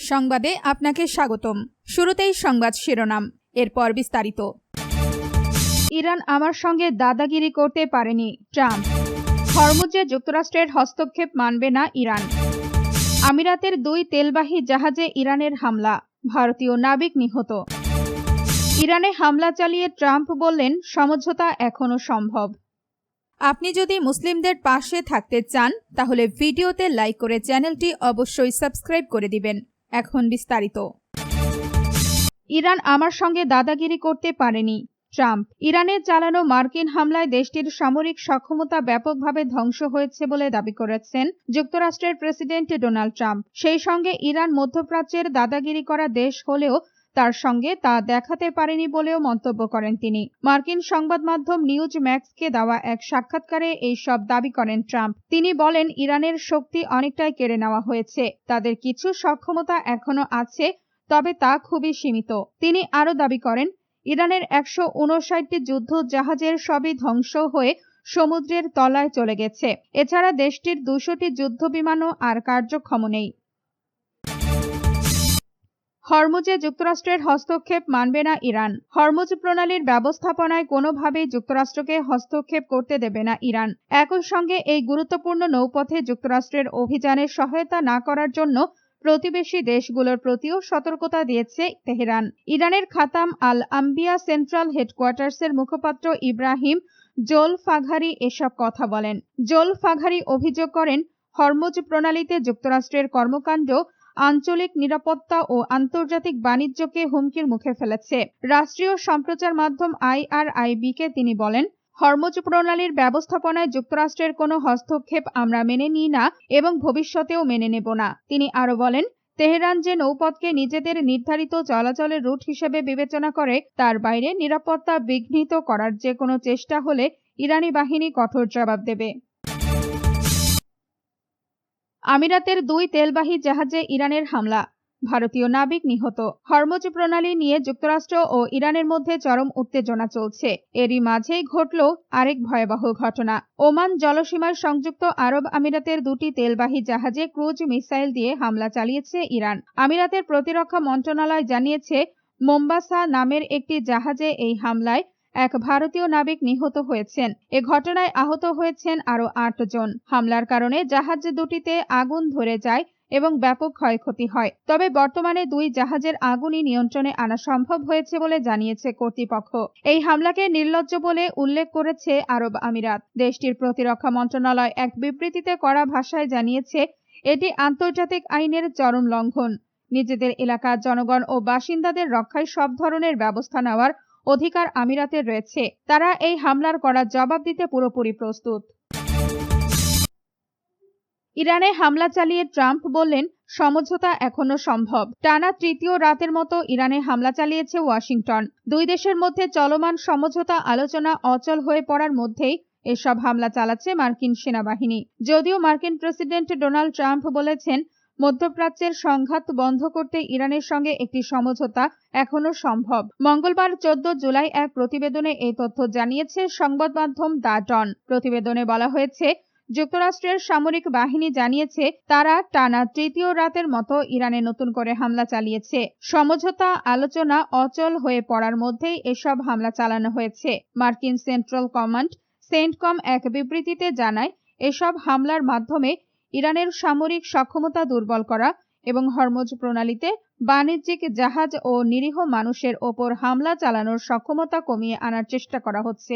সংবাদে আপনাকে স্বাগতম। শুরুতেই সংবাদ শিরোনাম, এরপর বিস্তারিত। ইরান আমার সঙ্গে দাদাগিরি করতে পারেনি, ট্রাম্প। হরমুজে যুক্তরাষ্ট্রের হস্তক্ষেপ মানবে না ইরান। আমিরাতের 2 তেলবাহী জাহাজে ইরানের হামলা, ভারতীয় নাবিক নিহত। ইরানে হামলা চালিয়ে ট্রাম্প বললেন, সমঝোতা এখনো সম্ভব। আপনি যদি মুসলিমদের পাশে থাকতে চান তাহলে ভিডিওতে লাইক করে চ্যানেলটি অবশ্যই সাবস্ক্রাইব করে দিবেন। এখন বিস্তারিত। ইরান আমার সঙ্গে দাদাগিরি করতে পারেনি, ট্রাম্প। ইরানে চালানো মার্কিন হামলায় দেশটির সামরিক সক্ষমতা ব্যাপকভাবে ধ্বংস হয়েছে বলে দাবি করেছেন যুক্তরাষ্ট্রের প্রেসিডেন্ট ডোনাল্ড ট্রাম্প। সেই সঙ্গে ইরান মধ্যপ্রাচ্যের দাদাগিরি করা দেশ হলেও তার সঙ্গে তা দেখাতে পারেনি বলেও মন্তব্য করেন তিনি। মার্কিন সংবাদ মাধ্যম নিউজ ম্যাক্সকে দেওয়া এক সাক্ষাৎকারে এই সব দাবি করেন ট্রাম্প। তিনি বলেন, ইরানের শক্তি অনেকটাই কেড়ে নেওয়া হয়েছে, তাদের কিছু সক্ষমতা এখনো আছে, তবে তা খুবই সীমিত। তিনি আরও দাবি করেন, ইরানের 159টি যুদ্ধ জাহাজের সবই ধ্বংস হয়ে সমুদ্রের তলায় চলে গেছে। এছাড়া দেশটির 200টি যুদ্ধ বিমানও আর কার্যক্ষম নেই। হরমুজে যুক্তরাষ্ট্রের হস্তক্ষেপ মানবে না ইরান। হরমুজ প্রণালীর ব্যবস্থাপনায় কোনোভাবেই যুক্তরাষ্ট্রকে হস্তক্ষেপ করতে দেবে না ইরান। একই সঙ্গে এই গুরুত্বপূর্ণ নৌপথে যুক্তরাষ্ট্রের অভিযানে সহায়তা না করার জন্য প্রতিবেশী দেশগুলোর প্রতিও সতর্কতা দিয়েছে তেহরান। ইরানের খাতাম আল আম্বিয়া সেন্ট্রাল হেডকোয়ার্টার্সের মুখপাত্র ইব্রাহিম জোলফাঘারি এসব কথা বলেন। জোলফাঘারি অভিযোগ করেন, হরমুজ প্রণালীতে যুক্তরাষ্ট্রের কর্মকাণ্ড আঞ্চলিক নিরাপত্তা ও আন্তর্জাতিক বাণিজ্যকে হুমকির মুখে ফেলেছে। রাষ্ট্রীয় সম্প্রচার মাধ্যম IRIB-কে তিনি বলেন, হরমুজ প্রণালীর ব্যবস্থাপনায় যুক্তরাষ্ট্রের কোনো হস্তক্ষেপ আমরা মেনে নিই না এবং ভবিষ্যতেও মেনে নেব না। তিনি আরও বলেন, তেহরান যে নৌপথকে নিজেদের নির্ধারিত চলাচলের রুট হিসেবে বিবেচনা করে, তার বাইরে নিরাপত্তা বিঘ্নিত করার যে কোনো চেষ্টা হলে ইরানি বাহিনী কঠোর জবাব দেবে। আমিরাতের 2 তেলবাহী জাহাজে ইরানের হামলা, ভারতীয় নাবিক নিহত। হরমুজ প্রণালী নিয়ে যুক্তরাষ্ট্র ও ইরানের মধ্যে চরম উত্তেজনা চলছে। এরই মাঝেই ঘটল আরেক ভয়াবহ ঘটনা। ওমান জলসীমায় সংযুক্ত আরব আমিরাতের 2টি তেলবাহী জাহাজে ক্রুজ মিসাইল দিয়ে হামলা চালিয়েছে ইরান। আমিরাতের প্রতিরক্ষা মন্ত্রণালয় জানিয়েছে, মোম্বাসা নামের একটি জাহাজে এই হামলায় এক ভারতীয় নাবিক নিহত হয়েছেন। এ ঘটনায় আহত হয়েছেন আরও 8 জন। হামলার কারণে জাহাজ দুটিতে আগুন ধরে যায় এবং ব্যাপক ক্ষয়ক্ষতি হয়। তবে বর্তমানে 2 জাহাজের আগুনই নিয়ন্ত্রণে আনা সম্ভব হয়েছে বলে জানিয়েছে কর্তৃপক্ষ। এই হামলাকে নির্লজ্জ বলে উল্লেখ করেছে আরব আমিরাত। দেশটির প্রতিরক্ষা মন্ত্রণালয় এক বিবৃতিতে কড়া ভাষায় জানিয়েছে, এটি আন্তর্জাতিক আইনের চরম লঙ্ঘন। নিজেদের এলাকার জনগণ ও বাসিন্দাদের রক্ষায় সব ধরনের ব্যবস্থা নেওয়ার অধিকার আমিরাতের রয়েছে। তারা এই হামলার কড়া জবাব দিতে পুরোপুরি প্রস্তুত। ইরানে হামলা চালিয়ে ট্রাম্প বললেন, সমঝোতা এখনো সম্ভব। টানা 3য় রাতের মতো ইরানে হামলা চালিয়েছে ওয়াশিংটন। 2 দেশের মধ্যে চলমান সমঝোতা আলোচনা অচল হয়ে পড়ার মধ্যেই এসব হামলা চালাচ্ছে মার্কিন সেনাবাহিনী। যদিও মার্কিন প্রেসিডেন্ট ডোনাল্ড ট্রাম্প বলেছেন, মধ্যপ্রাচ্যের সংঘাত বন্ধ করতে ইরানের সঙ্গে একটি সমঝোতা এখনো সম্ভব। মঙ্গলবার 14 জুলাই এক প্রতিবেদনে এই তথ্য জানিয়েছে সংবাদ মাধ্যম দ্য ডন। প্রতিবেদনে বলা হয়েছে, যুক্তরাষ্ট্রের সামরিক বাহিনী জানিয়েছে, তারা টানা 3য় রাতের মতো ইরানে নতুন করে হামলা চালিয়েছে। সমঝোতা আলোচনা অচল হয়ে পড়ার মধ্যেই এসব হামলা চালানো হয়েছে। মার্কিন সেন্ট্রাল কমান্ড সেন্টকম এক বিবৃতিতে জানায়, এসব হামলার মাধ্যমে ইরানের সামরিক সক্ষমতা দুর্বল করা এবং হরমুজ প্রণালীতে বাণিজ্যিক জাহাজ ও নিরীহ মানুষের ওপর হামলা চালানোর সক্ষমতা কমিয়ে আনার চেষ্টা করা হচ্ছে।